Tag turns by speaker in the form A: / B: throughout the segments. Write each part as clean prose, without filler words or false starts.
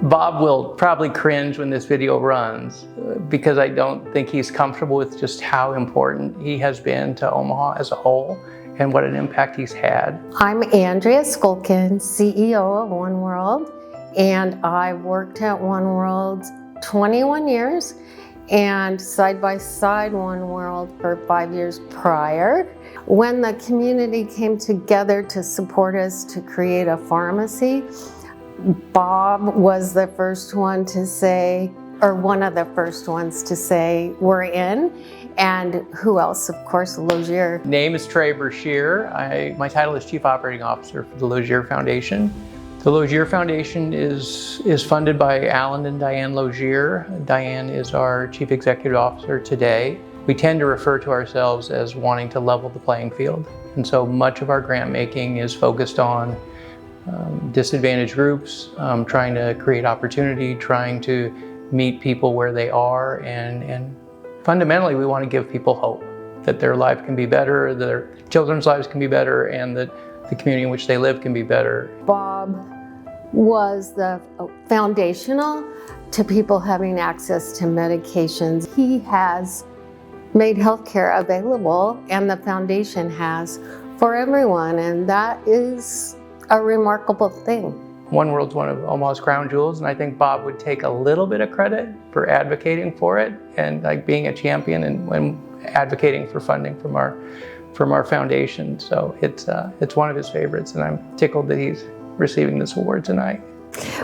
A: Bob will probably cringe when this video runs because I don't think he's comfortable with just how important he has been to Omaha as a whole and what an impact he's had.
B: I'm Andrea Skulkin, CEO of One World, and I've worked at One World 21 years and side by side One World for 5 years prior. When the community came together to support us to create a pharmacy, Bob was the first one to say, or one of the first ones to say, we're in. And who else? Of course, Logier.
A: Name is Trey Brashear. My title is Chief Operating Officer for the Logier Foundation. The Logier Foundation is funded by Alan and Diane Logier. Diane is our Chief Executive Officer today. We tend to refer to ourselves as wanting to level the playing field. And so much of our grant making is focused on disadvantaged groups, trying to create opportunity, trying to meet people where they are, and fundamentally we want to give people hope that their life can be better, their children's lives can be better, and that the community in which they live can be better.
B: Bob was the foundational to people having access to medications. He has made healthcare available, and the foundation has, for everyone, and that is a remarkable thing.
A: One World's one of Omaha's crown jewels, and I think Bob would take a little bit of credit for advocating for it and like being a champion and advocating for funding from our foundation. So it's one of his favorites, and I'm tickled that he's receiving this award tonight.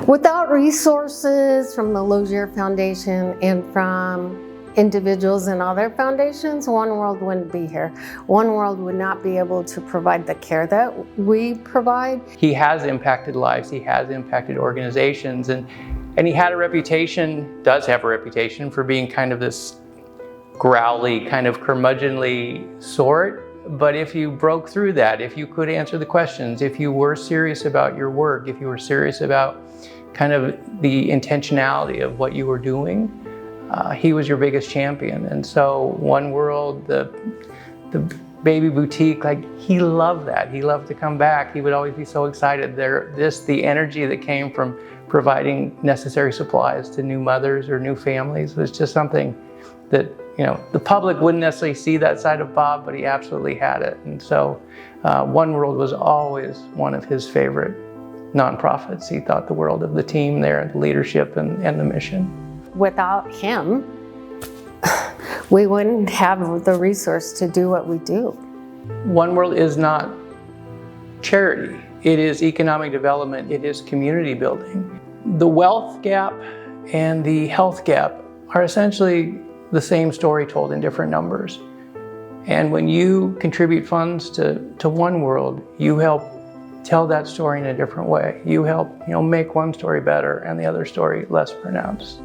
B: Without resources from the Logier Foundation and from individuals and other foundations, One World wouldn't be here. One World would not be able to provide the care that we provide.
A: He has impacted lives, he has impacted organizations, and he had a reputation, does have a reputation for being kind of this growly, kind of curmudgeonly sort. But if you broke through that, if you could answer the questions, if you were serious about your work, if you were serious about kind of the intentionality of what you were doing, he was your biggest champion. And so One World, the baby boutique, like he loved that. He loved to come back. He would always be so excited. The energy that came from providing necessary supplies to new mothers or new families was just something that, you know, the public wouldn't necessarily see that side of Bob, but he absolutely had it. And so One World was always one of his favorite nonprofits. He thought the world of the team there, the leadership and the mission.
B: Without him, we wouldn't have the resource to do what we do.
A: One World is not charity. It is economic development. It is community building. The wealth gap and the health gap are essentially the same story told in different numbers. And when you contribute funds to One World, you help tell that story in a different way. You help, make one story better and the other story less pronounced.